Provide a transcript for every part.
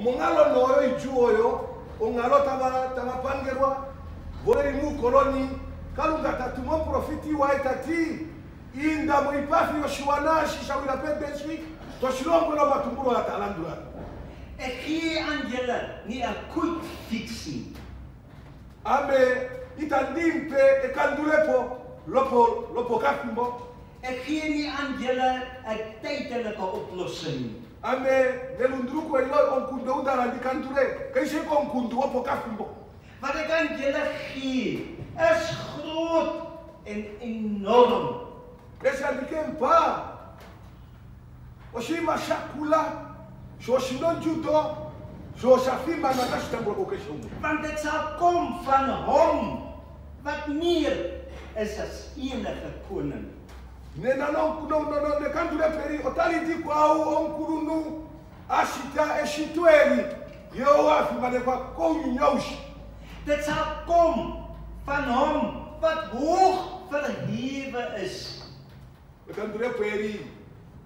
Omongalo no ijuoyo, ongalo tama pangerwa, vole mu koloni, kalunga tatumo profiti wa etati, inda mo ipafi yoshuana shisha wila pedeswi, toshilongo no batumburo atalandura. Gee aan julle nie 'n quick fix nie. Ame itandimpe ekandulepo lopo kafimbo. Ek gee nie aan julle 'n tydelike oplossing nie. Ame nelundruko ilo onkundo udara dikandure, kaise onkundo lopo kafimbo. Wat ek aan julle gee is groot en enorm. Ese andikempa. Oshima shakula. Shoshinon judo, Shoshafima Natashtambo Occasion. Want dit sal kom van hom wat meer is as enige koning. No, ne can't do peri, otaliti kwao, onkurunu, ashita, eshitueri, yoafima de kwakon yosh. Dit sal kom van hom wat hoog verhewe is. Ne can't do peri,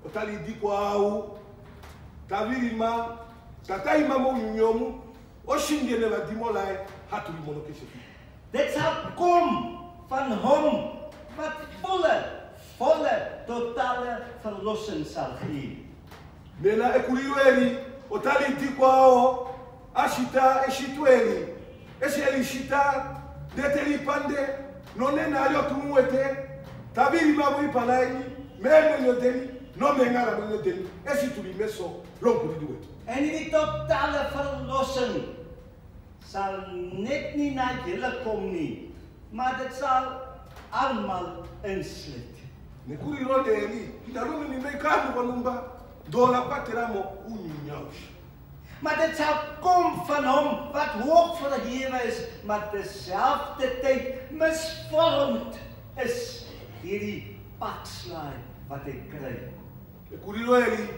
otaliti kwao. Tavirima, tataima mo unyomu, oshingene va dimolai, hatuli monokeshe. Dit sal kom van hom wat volle, totale verlossing sal gee. Nena ekuliweri, otali dikwao, ashita eshitueri, eshelishita, deteli pande, nonena yotumwete, tavirima mo ipalaini, mene yodeni, no mengara mo yodeni, esituli meso. En die totale verlossing sal net nie na julle kom nie, maar dit sal almal insluit. Nekuri rode eli, itarumi ni meikanu wanumba, dola pateramo unyaush. Maar dit sal kom van hom wat hoog verhewe is, maar terselfde tyd misvormd is hierdie pakslaai wat ek kry. Nekuri rode eli,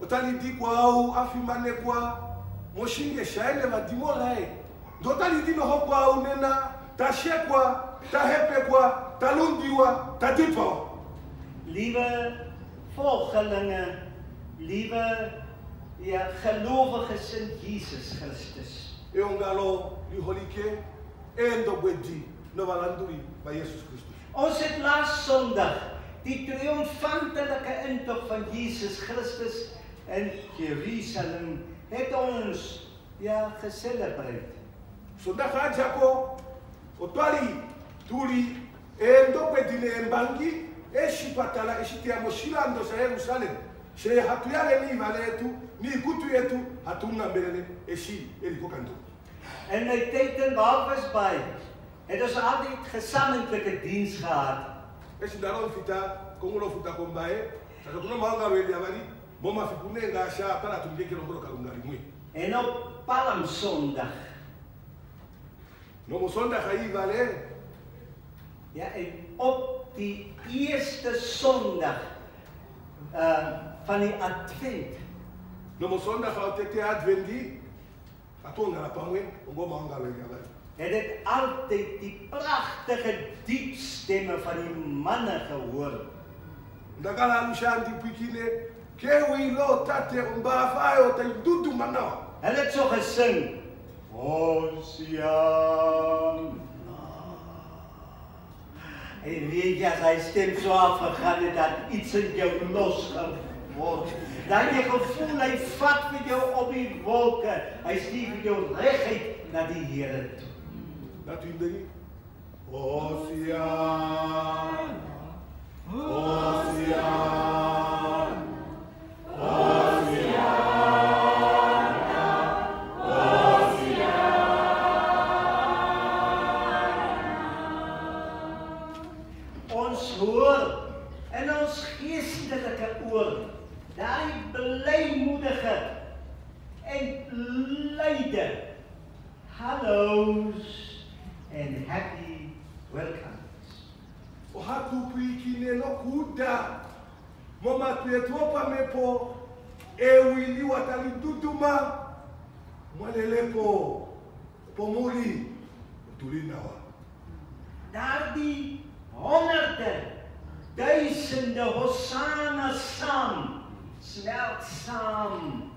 Otalidi kwao afimane kwa moshinge shaile vadimolae dotalidi no hokwa unena tashekwa tahepekwa talundiwa tadipa. Liewe volgelinge, liewe gelowiges in Jesus Christus. Eongalo liholike endobwedi no valanduri by Jesus Christus. Ons het laas Sondag die triomfantelijke intog van Jesus Christus in Jerusalem het ons gecelebreer. Sondag ajako otwali tuli endobwedine embangi eshipatala eshitia moshilando sa Jerusalem. She hatuyale ni valetu ni kutu yetu hatunga mbelele eshi elikokando. In my tyd in Walvisbaai het ons altyd gesamentlike diens gehad. Esi daarom fita kongulo futa kombae sasa kuna mahanga weli abali moma fikune ngasha para tumjeke ngoro kalungari mwe. En op Palmsondag. No mo sondag aí vale. Ja, en op die eerste Sondag van die Advent. No mo sondag autete advendi atonga la pamwe ngoma mahanga weli abali. Het dit altyd die pragtige diep stemme van die manne gehoor. Ndakala mshandi pikine kewi lo tate mbafayo te dudu mana. Hulle het so gesing. Hosiana. En weet jy, as hy stem so afgegaan het, dat iets in jou losgeword. Dan jy gevoel, hy vat vir jou op die wolke. Hy stuur vir jou reguit na die Here toe. Dat u drie. Hosiana. Hosiana. Ons hoor in ons geestelike oor daai blymoedige en blyde hallows and happy welcomes. O hatu pikine no kuda. Moma tuetopa mepo ewili watali duduma. Mwalelepo pomuli tulinawa. Daardie honderde, duisende Hosanna saam, smelt saam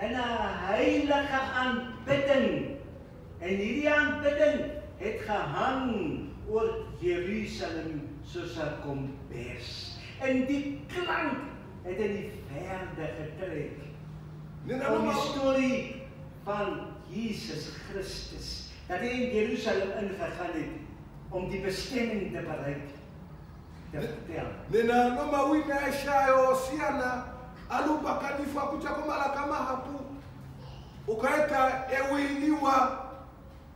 en 'n heilige aanbidding. En hierdie aanbidding het gehang oor Jerusalem soos 'n kombers. En die klank het in die verde getrek. Om die storie van Jesus Christus, dat hy in Jerusalem ingegaan het om die bestemming te bereik, te vertel. Nena noma wina eshayo siana aluba kanifa kuchako malakama hapu ukaeta ewiliwa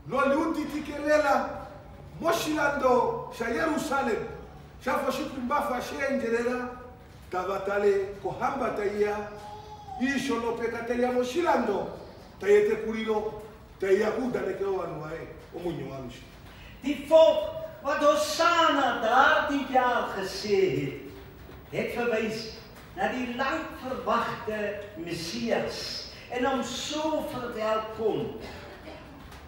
no liutitikelela moshilando sha Yerusalem shafo shipimbafa shenjerera tavatale kohamba taiya isho no pekatelia moshilando tayete kulilo tayahuda nekeo wanuae omunyo wanushi. Die volk wat Hosanna daardie jaar gesê het verwys na die lang verwagte Messias en hom so verwelkom.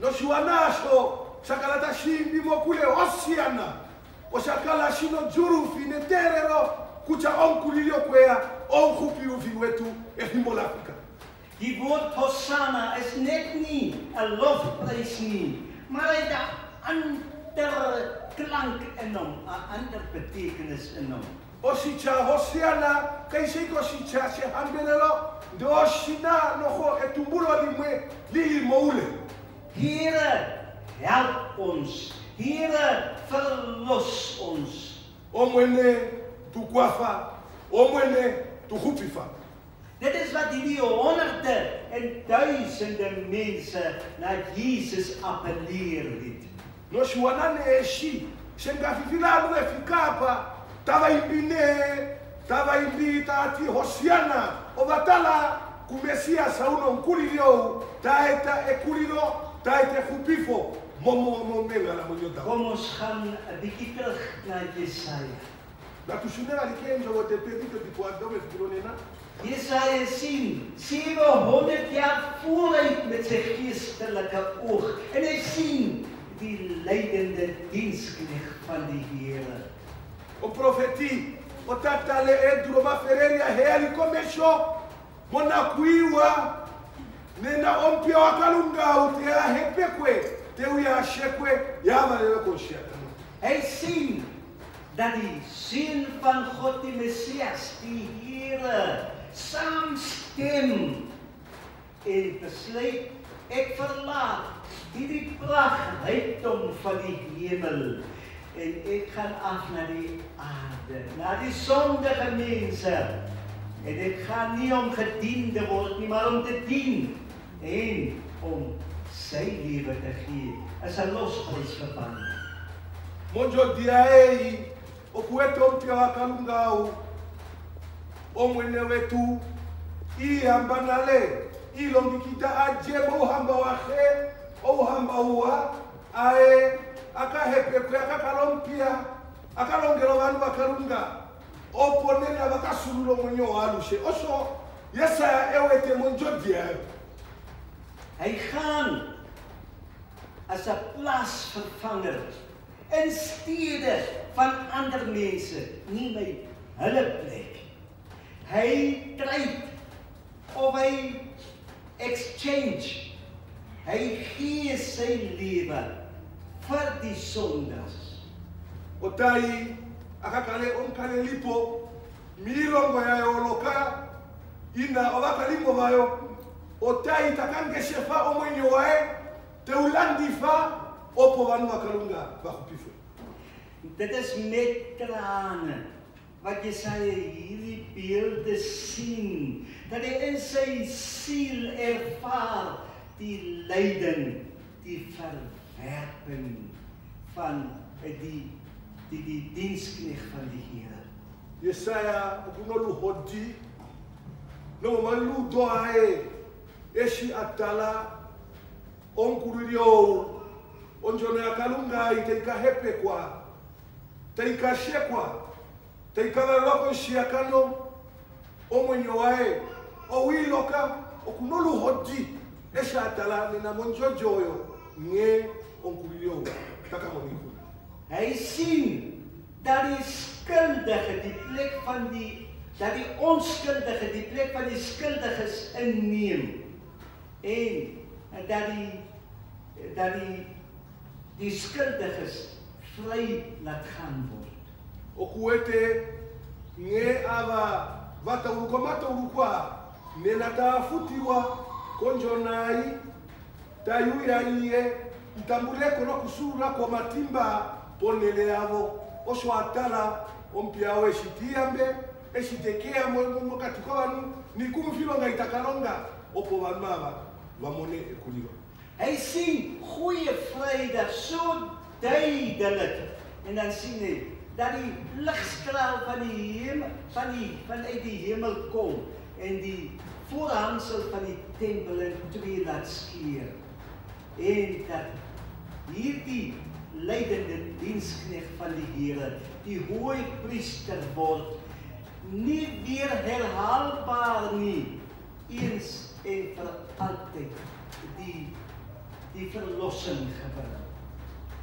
No shuanaso sakalata shimbi mokule osiana o sakala shino juru fineterero kucha onkulilio kwea onkupi uvi wetu efimolafika. Die woord Hosanna is net nie 'n lofprys nie, maar hy het 'n ander klank in hom, 'n ander betekenis in hom. Osicha Hosiana kaisiko sicha se hambelelo doshina noho etumbulo limwe lili moule. Here, help ons. Here, verlos ons. Omwene tukwafa, omwene tuhupifa. Dit is wat hierdie honderde en duisende mense na Jesus appelleer het. No shuanane eshi, shengafifila fikapa, tava imbita ati Hosiana, ovatala kumesia sauno nkulilio, taeta ekulilo, taeta hupifo, momo mengala monyota. Kom ons gaan 'n bietjie terug na Jesaja. Na tushunela likenzo wote pedito dikwadome fikilonena. Jesaja sien 700 jaar vooruit met sy geestelike oog en hy sien die lydende diensknegt van die Here. O profeti, o tatale edro mafereria heali komesho, mona kuiwa, nena ompia wakalunga utea hepekwe, teuya shekwe, yama lelo konshiata. Hy sien dat die Seun van God, die Messias, die Here, saamstem en besluit, ek verlaat hierdie pragtigheid van die hemel en ek gaan af na die aarde, na die sondige mense. En ek gaan nie om gedien te word nie, maar om te dien en om sy lewe te gee as 'n losprys vir van. Monjo diaei, okueto ompia wakalungau, omwene wetu, iambanale, ilongikita ajebo uhamba wahe, uhamba uwa, ae, akahepekwe, akakalompia, akalongelo wanu wakalunga, oponena wakasululo mwenye walushe. Oso, Yesaya ewete monjo diaei. Hy gaan as 'n plaasvervanger in stede van ander mense, nie by hulle plek. Hy tryd of hy exchange. Hy gee sy lewe vir die sondaars. Otai, akakale onkale lipo, milongo ya yoloka, ina owakalimo vayo, otai takange shefa omwenye wae, teulandifa, opo wanu wakalunga bakupifwe. Dit is met trane wat Jesaja hierdie beelde sien, dat hy in sy siel ervaar die lyding, die verwerping van die diensknegt van die Here. Yesaya okunolu hodi, no malu doae, eshi atala, onkurilio, onjone akalunga iteika hepekwa, teika shekwa, teika waloko shiakano, omwenye wae, owiloka, okunolu hodi, eshi atala, nina monjojoyo, nge onkurilio, takamoniku. Hy sien dat die skuldige die plek van dat die onskuldige die plek van die skuldiges inneem. en dat die schuldiges vry laat gaan word. Okuete nge ava vata urukomata urukwa nena tafutiwa konjonai tayuya iye itambuleko no kusura kwa matimba ponele yavo osho atala ompiawe shitiambe eshitekea mo katika wanu ni kumfilonga itakalonga opo vanmava vamone ekulilo. Hy sien goeie Vrydag so duidelik en dan sien hy dat die ligstraal van die hemel vanuit die hemel kom en die voorhangsel van die tempel in twee laat skeur. En dat hierdie leidende diensknegt van die Here, die hoëpriester word, nie weer herhaalbaar nie, eens en vir altyd die verlossing gebring.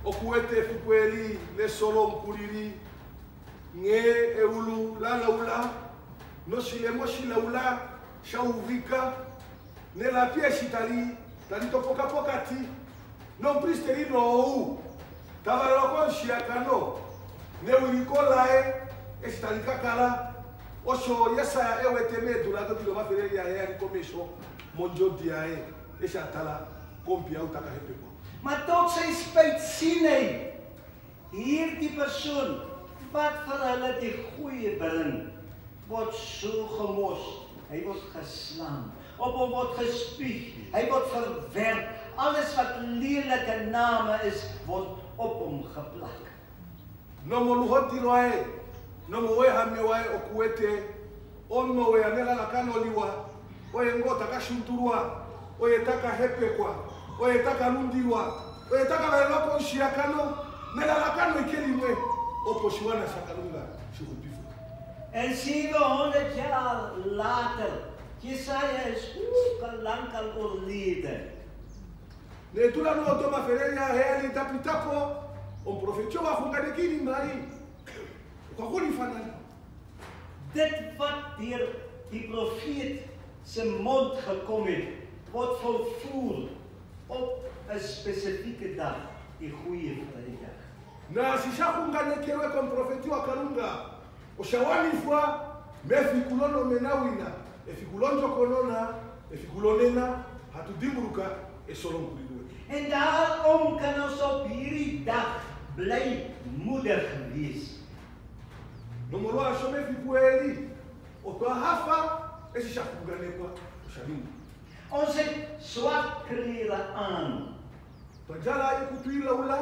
Okuete fukweli le solo mkuliri nge eulu la laula no silemo silaula shauvika ne la pie shitali tali topoka pokati non pristeri no ou tavalo kon shiakano ne ulikolae estali kakala osho yesa eweteme dulato kilo mafereli ya komesho monjo diae eshatala kompia utaka hepeko. Maar tot sy spyt sien hy hierdie persoon wat vir hulle die goeie bring word so gemos. Hy word geslaan, op hom word gespieg, hy word verwerp. Alles wat lelike name is word op hom geplak. Nomo luhotiroe, nomo we hamewae okuete, onmo we amela lakano liwa, oye ngota kashunturua, oye taka hepekwa. Oyetaka lundiwa, oyetaka bailoko shiakano, nelalakano ikelimwe, oposhiwana shakalunga, shukupifu. En 700 jaar later, Jesaja is lang al oorleden. Ne tula no toma ferelia heali tapitapo, on profetio wa fungadekini mai. Ukakuli fanani. Dit wat deur die profeet se mond gekom het, word volvoer op 'n spesifieke dag, die goeie Vrydag. Na sishakunganekewe kon profeti wa kalunga. Oshawani fwa mefikulono menawina, efikulonjo konona, efikulonena hatudimburuka esolonkulidwe. En daarom kan ons op hierdie dag bly moedig wees. Nomolo ashome fikueli, otwa hafa esishakunganekwa oshalinga. Ons het swart klere aan. Pajala ikutuila ula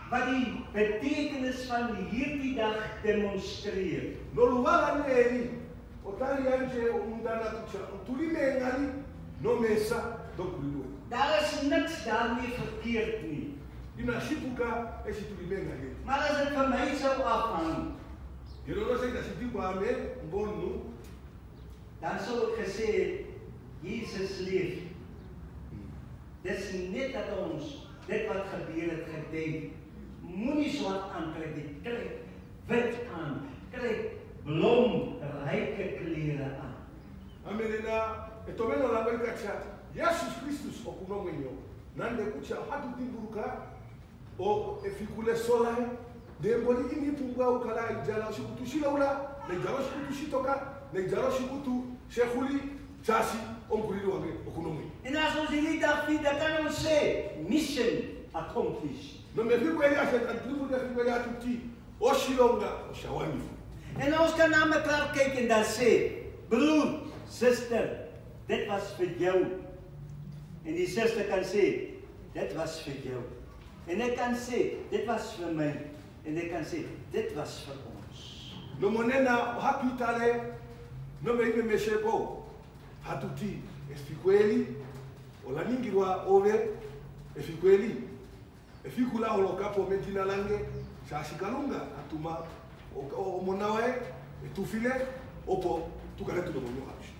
wat die betekenis van hierdie dag demonstreer. No luwala neli, otali anje umundana tucha, utulime ngali, no mesa, dokuliwe. Daar is niks daarmee verkeerd nie. Inashipuka esitulime ngali. Maar as dit vir my sou afhang, Yelolo say nashipuka ame, mbonu, dan sou ek gesê het, Jesus leef. Dis net dat ons dit wat gebeur het gedenk. Moenie swart aankry nie, kry wit aan, kry blom, ryke klere aan. Amenena, etomeno la belkacha, Jesus Christus okuno mwenyo, nande kucha hatu timburuka, o efikule solai, demboli ini pungwa ukala ijala shikutushila ula, nejalo shikutushitoka, nejalo shikutu, shekuli, chasi, onkulilo wage, okuno mwenyo. En as ons hierdie dag vier, dan kan ons sê, mission accomplished. No me fico ele achando que tudo deve pegar tutti, oshilonga, oshawani. En ons kan na mekaar kyk en dan sê, broer, suster, dit was vir jou. En die suster kan sê, dit was vir jou. En ek kan sê, dit was vir my. En ek kan sê, dit was vir ons. No monena hapitale, no me ime meshebo, hatuti, efikweli, olaningirwa ove, efikweli. Efikula holokapo medina lange, shashikalunga, atuma, omonawe, etufile, opo, tukaletu no monyo hapishu.